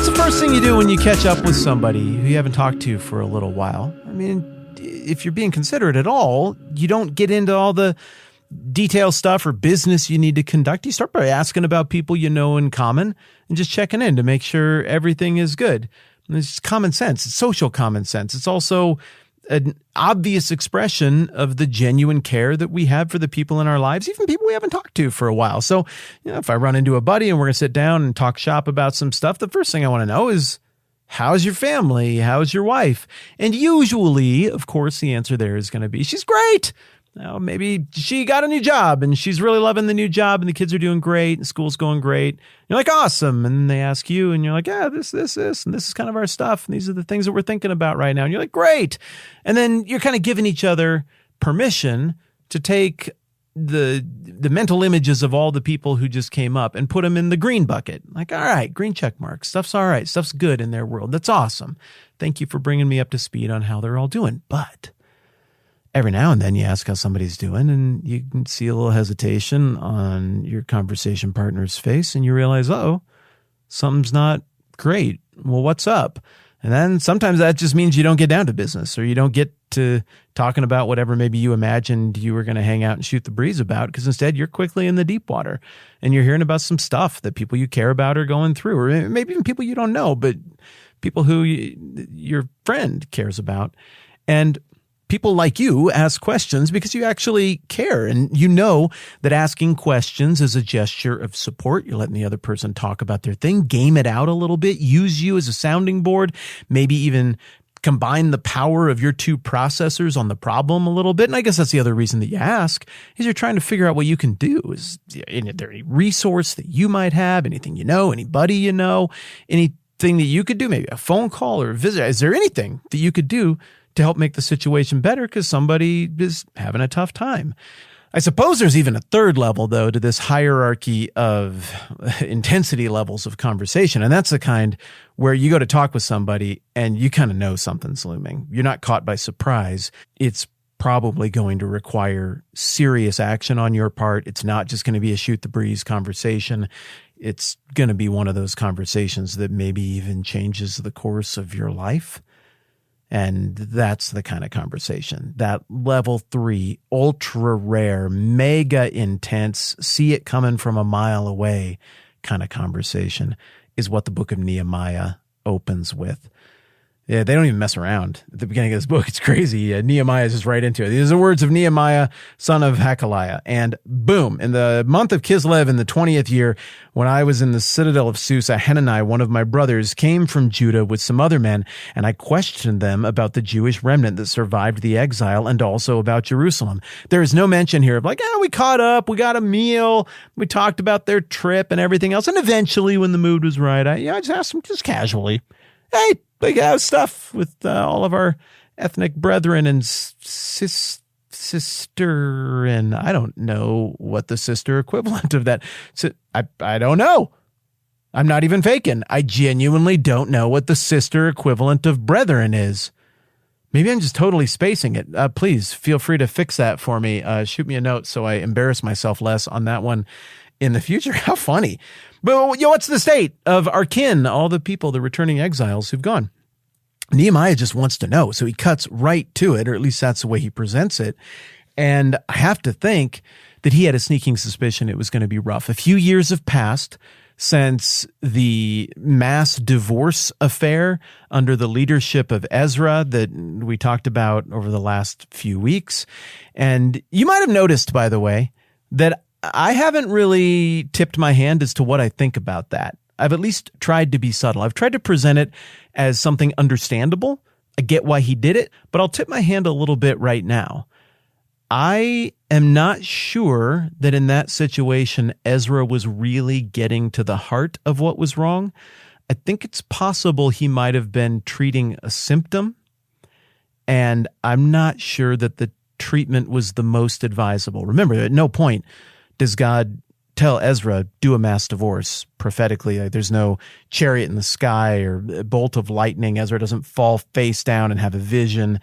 What's the first thing you do when you catch up with somebody who you haven't talked to for a little while? I mean, if you're being considerate at all, you don't get into all the detail stuff or business you need to conduct. You start by asking about people you know in common and just checking in to make sure everything is good. And it's common sense. It's social common sense. It's also an obvious expression of the genuine care that we have for the people in our lives, even people we haven't talked to for a while. So, if I run into a buddy and we're going to sit down and talk shop about some stuff, the first thing I want to know is, how's your family? How's your wife? And usually, of course, the answer there is going to be, she's great. Now, maybe she got a new job and she's really loving the new job and the kids are doing great and school's going great. You're like, awesome. And then they ask you and you're like, yeah, this, and this is kind of our stuff. And these are the things that we're thinking about right now. And you're like, great. And then you're kind of giving each other permission to take the mental images of all the people who just came up and put them in the green bucket. Like, all right, green check mark. Stuff's all right. Stuff's good in their world. That's awesome. Thank you for bringing me up to speed on how they're all doing. But every now and then you ask how somebody's doing and you can see a little hesitation on your conversation partner's face and you realize, something's not great. Well, what's up? And then sometimes that just means you don't get down to business or you don't get to talking about whatever maybe you imagined you were going to hang out and shoot the breeze about, because instead you're quickly in the deep water and you're hearing about some stuff that people you care about are going through, or maybe even people you don't know, but people who your friend cares about. And people like you ask questions because you actually care, and you know that asking questions is a gesture of support. You're letting the other person talk about their thing, game it out a little bit, use you as a sounding board, maybe even combine the power of your two processors on the problem a little bit. And I guess that's the other reason that you ask, is you're trying to figure out what you can do. Is there any resource that you might have, anything you know, anybody you know, anything that you could do, maybe a phone call or a visit? Is there anything that you could do to help make the situation better because somebody is having a tough time? I suppose there's even a third level, though, to this hierarchy of intensity levels of conversation. And that's the kind where you go to talk with somebody and you kind of know something's looming. You're not caught by surprise. It's probably going to require serious action on your part. It's not just going to be a shoot the breeze conversation. It's going to be one of those conversations that maybe even changes the course of your life. And that's the kind of conversation, that level 3, ultra rare, mega intense, see it coming from a mile away kind of conversation is what the book of Nehemiah opens with. Yeah, they don't even mess around at the beginning of this book. It's crazy. Nehemiah is just right into it. These are the words of Nehemiah, son of Hakaliah. And boom, in the month of Kislev in the 20th year, when I was in the citadel of Susa, Hanani, one of my brothers, came from Judah with some other men, and I questioned them about the Jewish remnant that survived the exile and also about Jerusalem. There is no mention here of like, we caught up, we got a meal, we talked about their trip and everything else. And eventually, when the mood was right, I just asked them just casually, hey, like, how's stuff with all of our ethnic brethren and sister, and I don't know what the sister equivalent of that. So I don't know. I'm not even faking. I genuinely don't know what the sister equivalent of brethren is. Maybe I'm just totally spacing it. Please feel free to fix that for me. Shoot me a note so I embarrass myself less on that one in the future. How funny. But what's the state of our kin, all the people, the returning exiles who've gone? Nehemiah just wants to know. So he cuts right to it, or at least that's the way he presents it. And I have to think that he had a sneaking suspicion it was going to be rough. A few years have passed since the mass divorce affair under the leadership of Ezra that we talked about over the last few weeks. And you might have noticed, by the way, that I haven't really tipped my hand as to what I think about that. I've at least tried to be subtle. I've tried to present it as something understandable. I get why he did it, but I'll tip my hand a little bit right now. I am not sure that in that situation, Ezra was really getting to the heart of what was wrong. I think it's possible he might have been treating a symptom, and I'm not sure that the treatment was the most advisable. Remember, at no point does God tell Ezra, do a mass divorce prophetically. There's no chariot in the sky or bolt of lightning. Ezra doesn't fall face down and have a vision.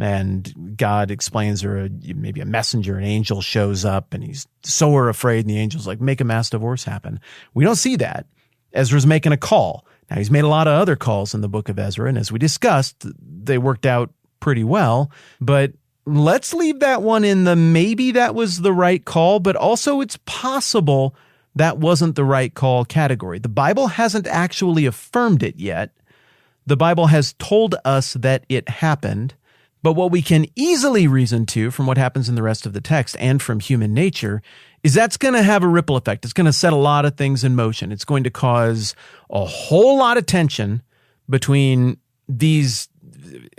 And God explains, or maybe a messenger, an angel shows up and he's so afraid. And the angel's like, make a mass divorce happen. We don't see that. Ezra's making a call. Now, he's made a lot of other calls in the book of Ezra, and as we discussed, they worked out pretty well, but let's leave that one in the maybe that was the right call, but also it's possible that wasn't the right call category. The Bible hasn't actually affirmed it yet. The Bible has told us that it happened, but what we can easily reason to from what happens in the rest of the text and from human nature is that's going to have a ripple effect. It's going to set a lot of things in motion. It's going to cause a whole lot of tension between these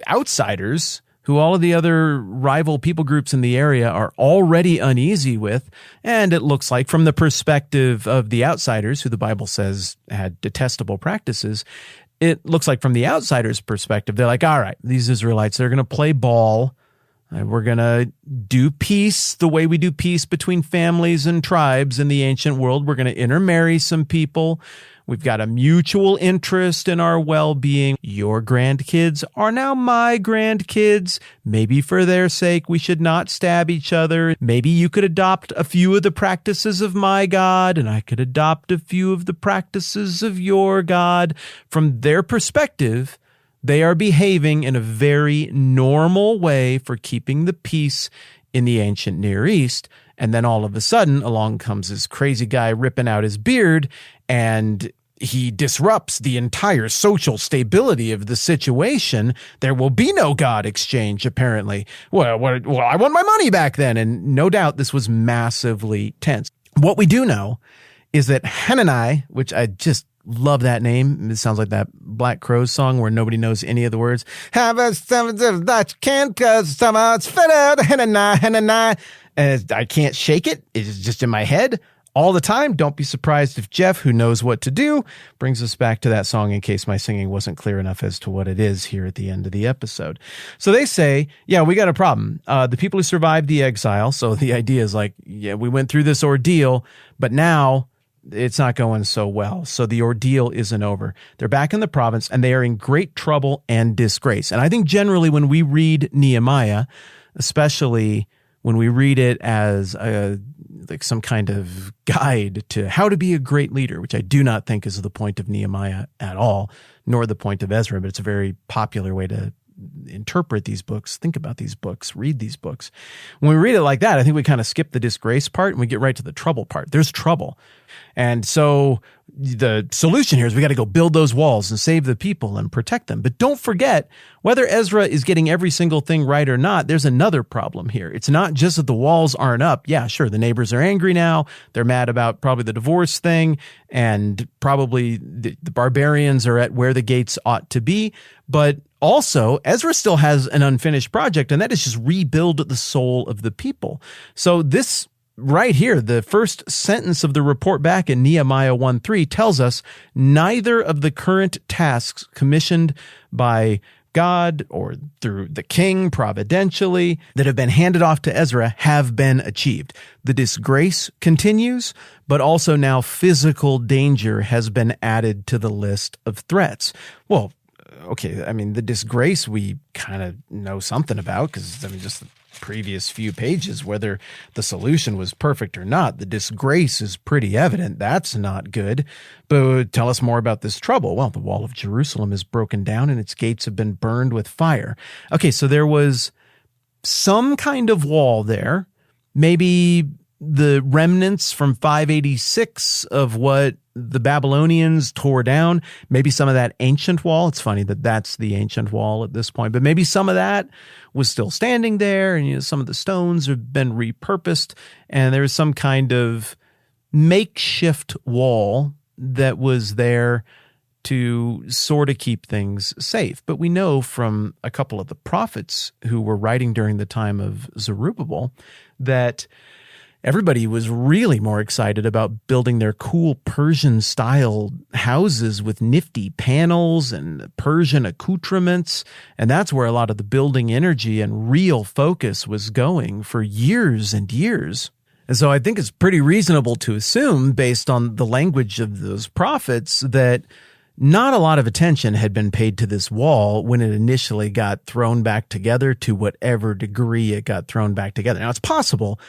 outsiders who all of the other rival people groups in the area are already uneasy with. And it looks like from the perspective of the outsiders, who the Bible says had detestable practices, it looks like from the outsiders' perspective, they're like, all right, these Israelites, they're going to play ball. We're going to do peace the way we do peace between families and tribes in the ancient world. We're going to intermarry some people. We've got a mutual interest in our well-being. Your grandkids are now my grandkids. Maybe for their sake, we should not stab each other. Maybe you could adopt a few of the practices of my God, and I could adopt a few of the practices of your God. From their perspective, they are behaving in a very normal way for keeping the peace in the ancient Near East. And then all of a sudden, along comes this crazy guy ripping out his beard, and he disrupts the entire social stability of the situation. There will be no God exchange, apparently. Well, I want my money back then. And no doubt this was massively tense. What we do know is that Hanani, which I just love that name. It sounds like that Black Crowes song where nobody knows any of the words. Have a that you can, cause somehow it's fit out. Hanani. And I can't shake it. It's just in my head all the time. Don't be surprised if Jeff, who knows what to do, brings us back to that song in case my singing wasn't clear enough as to what it is here at the end of the episode. So they say, yeah, we got a problem. The people who survived the exile. So the idea is like, yeah, we went through this ordeal, but now it's not going so well. So the ordeal isn't over. They're back in the province and they are in great trouble and disgrace. And I think generally when we read Nehemiah, especially when we read it as like some kind of guide to how to be a great leader, which I do not think is the point of Nehemiah at all, nor the point of Ezra, but it's a very popular way to interpret these books, think about these books, read these books. When we read it like that, I think we kind of skip the disgrace part and we get right to the trouble part. There's trouble. And so the solution here is we got to go build those walls and save the people and protect them. But don't forget, whether Ezra is getting every single thing right or not, there's another problem here. It's not just that the walls aren't up. Yeah, sure, the neighbors are angry now. They're mad about probably the divorce thing, and probably the barbarians are at where the gates ought to be. But also, Ezra still has an unfinished project, and that is just rebuild the soul of the people. So this right here, the first sentence of the report back in Nehemiah 1:3 tells us neither of the current tasks commissioned by God or through the king providentially that have been handed off to Ezra have been achieved. The disgrace continues, but also now physical danger has been added to the list of threats. Well, okay, I mean, the disgrace we kind of know something about because, I mean, just the previous few pages, whether the solution was perfect or not, the disgrace is pretty evident. That's not good. But tell us more about this trouble. Well, the wall of Jerusalem is broken down and its gates have been burned with fire. Okay, so there was some kind of wall there, maybe the remnants from 586 of what the Babylonians tore down, maybe some of that ancient wall. It's funny that that's the ancient wall at this point, but maybe some of that was still standing there, and some of the stones have been repurposed, and there was some kind of makeshift wall that was there to sort of keep things safe. But we know from a couple of the prophets who were writing during the time of Zerubbabel that everybody was really more excited about building their cool Persian-style houses with nifty panels and Persian accoutrements. And that's where a lot of the building energy and real focus was going for years and years. And so I think it's pretty reasonable to assume, based on the language of those prophets, that not a lot of attention had been paid to this wall when it initially got thrown back together, to whatever degree it got thrown back together. Now, it's possible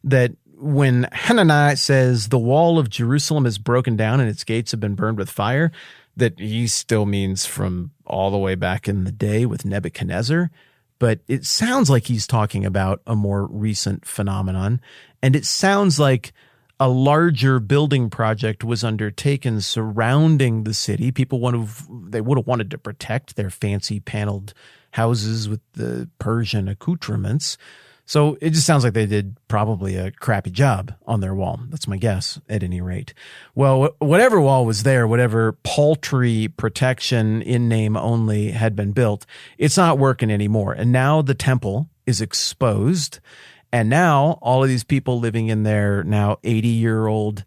that when Hanani says the wall of Jerusalem is broken down and its gates have been burned with fire, that he still means from all the way back in the day with Nebuchadnezzar, but it sounds like he's talking about a more recent phenomenon. And it sounds like a larger building project was undertaken surrounding the city. People would have wanted to protect their fancy paneled houses with the Persian accoutrements. So it just sounds like they did probably a crappy job on their wall. That's my guess, at any rate. Well, whatever wall was there, whatever paltry protection in name only had been built, it's not working anymore. And now the temple is exposed. And now all of these people living in their now 80-year-old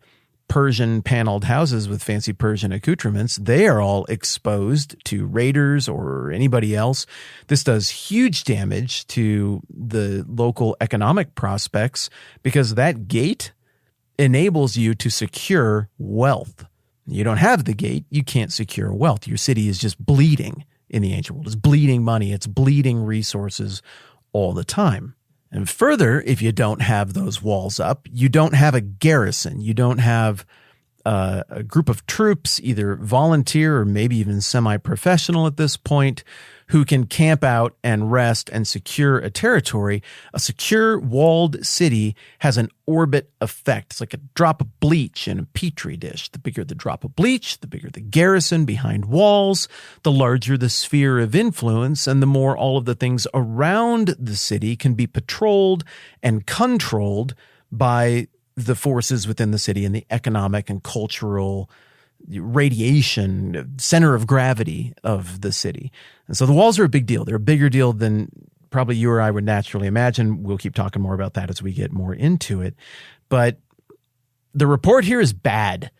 Persian paneled houses with fancy Persian accoutrements, they are all exposed to raiders or anybody else. This does huge damage to the local economic prospects because that gate enables you to secure wealth. You don't have the gate, you can't secure wealth. Your city is just bleeding in the ancient world. It's bleeding money, it's bleeding resources all the time. And further, if you don't have those walls up, you don't have a garrison. You don't have a group of troops, either volunteer or maybe even semi-professional at this point, who can camp out and rest and secure a territory. A secure walled city has an orbit effect. It's like a drop of bleach in a petri dish. The bigger the drop of bleach, the bigger the garrison behind walls, the larger the sphere of influence, and the more all of the things around the city can be patrolled and controlled by the forces within the city and the economic and cultural radiation, center of gravity of the city. And so the walls are a big deal. They're a bigger deal than probably you or I would naturally imagine. We'll keep talking more about that as we get more into it. But the report here is bad.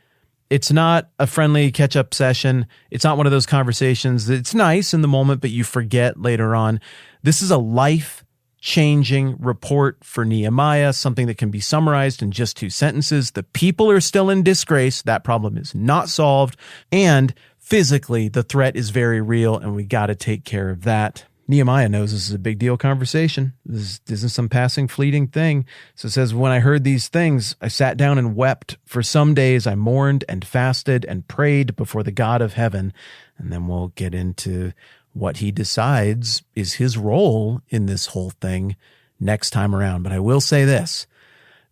It's not a friendly catch-up session. It's not one of those conversations that's nice in the moment, but you forget later on. This is a life-changing report for Nehemiah, something that can be summarized in just 2 sentences. The people are still in disgrace. That problem is not solved. And physically, the threat is very real, and we got to take care of that. Nehemiah knows this is a big deal conversation. This isn't some passing, fleeting thing. So it says, when I heard these things, I sat down and wept. For some days I mourned and fasted and prayed before the God of heaven. And then we'll get into what he decides is his role in this whole thing next time around. But I will say this.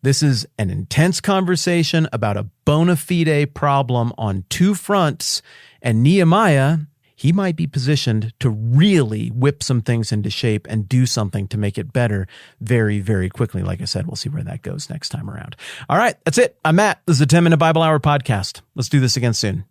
This is an intense conversation about a bona fide problem on 2 fronts. And Nehemiah, he might be positioned to really whip some things into shape and do something to make it better very, very quickly. Like I said, we'll see where that goes next time around. All right, that's it. I'm Matt. This is the 10-Minute Bible Hour podcast. Let's do this again soon.